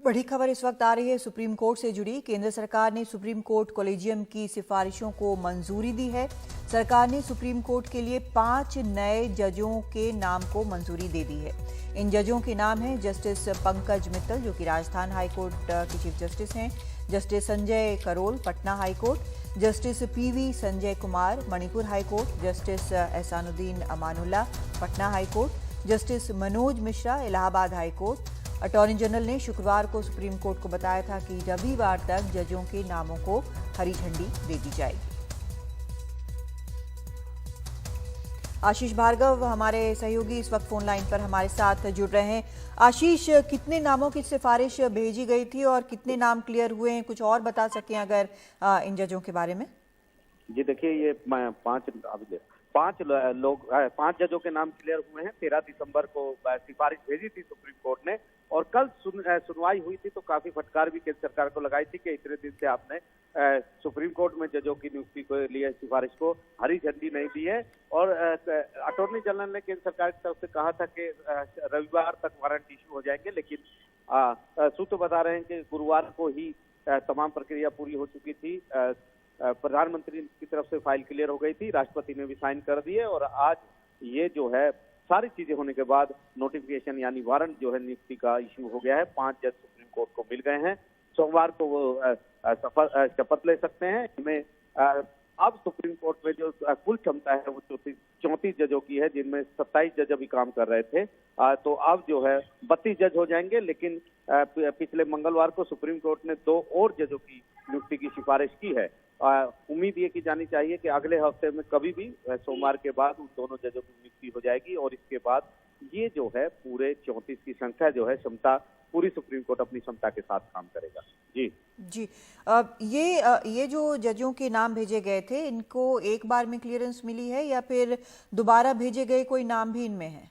बड़ी खबर इस वक्त आ रही है सुप्रीम कोर्ट से जुड़ी। केंद्र सरकार ने सुप्रीम कोर्ट कॉलेजियम की सिफारिशों को मंजूरी दी है। सरकार ने सुप्रीम कोर्ट के लिए 5 नए जजों के नाम को मंजूरी दे दी है। इन जजों के नाम हैं जस्टिस पंकज मित्तल, जो कि राजस्थान हाईकोर्ट के चीफ जस्टिस हैं, justice Sanjay Karol, Patna high court, justice PV Sanjay Kumar, Manipur high court, justice Ahsanuddin Amanullah, Patna high court, justice Manoj Mishra, Allahabad high court. Attorney general ने शुक्रवार को सुप्रीम कोर्ट को बताया था कि रविवार तक जजों के नामों को हरी झंडी दे दी जाएगी। आशीष भार्गव हमारे सहयोगी इस वक्त फोन लाइन पर हमारे साथ जुड़ रहे हैं। आशीष, कितने नामों की सिफारिश भेजी गई थी और कितने नाम क्लियर हुए हैं, कुछ और बता सकें अगर इन जजों के बारे में? जी देखिए, ये पांच जजों के नाम क्लियर हुए हैं। 13 दिसंबर को सिफारिश भेजी थी सुप्रीम कोर्ट ने और कल सुनवाई हुई थी, तो काफी फटकार भी केंद्र सरकार को लगाई थी कि इतने दिन से आपने सुप्रीम कोर्ट में जजों की नियुक्ति को लिए सिफारिश को हरी झंडी नहीं दी है। और अटॉर्नी जनरल ने केंद्र सरकार की तरफ से कहा था कि रविवार तक वारंट इशू हो जाएंगे, लेकिन सूत्र बता रहे हैं कि गुरुवार को ही तमाम प्रक्रिया पूरी हो चुकी थी। प्रधानमंत्री की तरफ से फाइल क्लियर हो गई थी, राष्ट्रपति ने भी साइन कर दिए और आज ये जो है सारी चीजें होने के बाद नोटिफिकेशन यानी वारंट जो है नियुक्ति का इश्यू हो गया है। 5 जज सुप्रीम कोर्ट को मिल गए हैं। सोमवार को वो शपथ ले सकते हैं। इनमें अब सुप्रीम कोर्ट में जो कुल क्षमता है वो 34 जजों की है, जिनमें 27 जज अभी काम कर रहे थे। तो अब जो है 32 जज हो जाएंगे, लेकिन पिछले मंगलवार को सुप्रीम कोर्ट ने 2 और जजों की नियुक्ति की सिफारिश की है। उम्मीद ये की जानी चाहिए कि अगले हफ्ते में कभी भी सोमवार के बाद उन दोनों जजों की नियुक्ति हो जाएगी और इसके बाद ये जो है पूरे 34 की संख्या जो है क्षमता, पूरी सुप्रीम कोर्ट अपनी क्षमता के साथ काम करेगा। जी ये जो जजों के नाम भेजे गए थे, इनको एक बार में क्लियरेंस मिली है या फिर दोबारा भेजे गए कोई नाम भी इनमें है?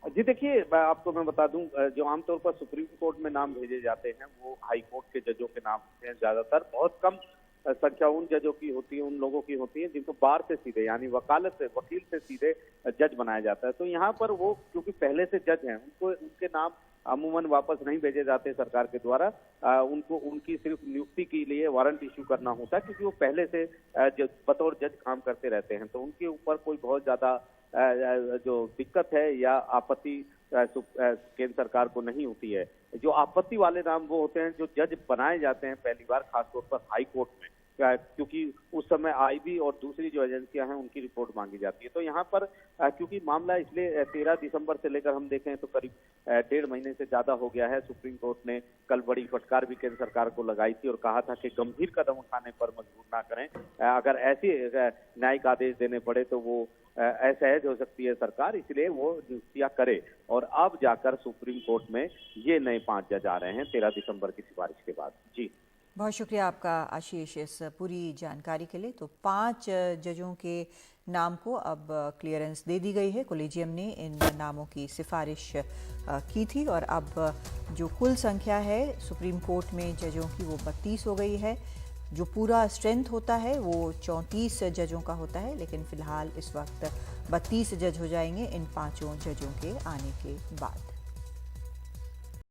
जी देखिए, आपको मैं बता दूं, जो आमतौर पर सुप्रीम कोर्ट में नाम भेजे जाते हैं वो हाई कोर्ट के जजों के नाम होते हैं ज्यादातर। बहुत कम संख्या उन जजों की होती है, उन लोगों की होती है जिनको बार से सीधे यानी वकील से सीधे जज बनाया जाता है। तो यहाँ पर वो क्योंकि पहले से जज हैं, उनके नाम अमूमन वापस नहीं भेजे जाते सरकार के द्वारा। उनको उनकी सिर्फ नियुक्ति के लिए वारंट इश्यू करना होता है, क्योंकि वो पहले से बतौर जज काम करते रहते हैं। तो उनके ऊपर कोई बहुत ज्यादा जो दिक्कत है या आपत्ति केंद्र सरकार को नहीं होती है। जो आपत्ति वाले नाम वो होते हैं जो जज बनाए जाते हैं पहली बार, खासतौर पर हाई कोर्ट में, क्योंकि उस समय आईबी और दूसरी जो एजेंसियां हैं उनकी रिपोर्ट मांगी जाती है। तो यहाँ पर क्योंकि मामला इसलिए 13 दिसंबर से लेकर हम देखें तो करीब 1.5 महीने से ज्यादा हो गया है। सुप्रीम कोर्ट ने कल बड़ी फटकार भी केंद्र सरकार को लगाई थी और कहा था कि गंभीर कदम उठाने पर मजबूर ना करें। अगर ऐसे न्यायिक आदेश देने पड़े तो वो असहज हो सकती है सरकार, इसलिए वो नियुक्तियां करे। और अब जाकर सुप्रीम कोर्ट में ये नए 5 जज आ रहे हैं 13 दिसंबर की सिफारिश के बाद। जी बहुत शुक्रिया आपका आशीष इस पूरी जानकारी के लिए। तो 5 जजों के नाम को अब क्लियरेंस दे दी गई है। कॉलेजियम ने इन नामों की सिफारिश की थी और अब जो कुल संख्या है सुप्रीम कोर्ट में जजों की वो 32 हो गई है। जो पूरा स्ट्रेंथ होता है वो 34 जजों का होता है, लेकिन फिलहाल इस वक्त 32 जज हो जाएंगे इन 5 जजों के आने के बाद।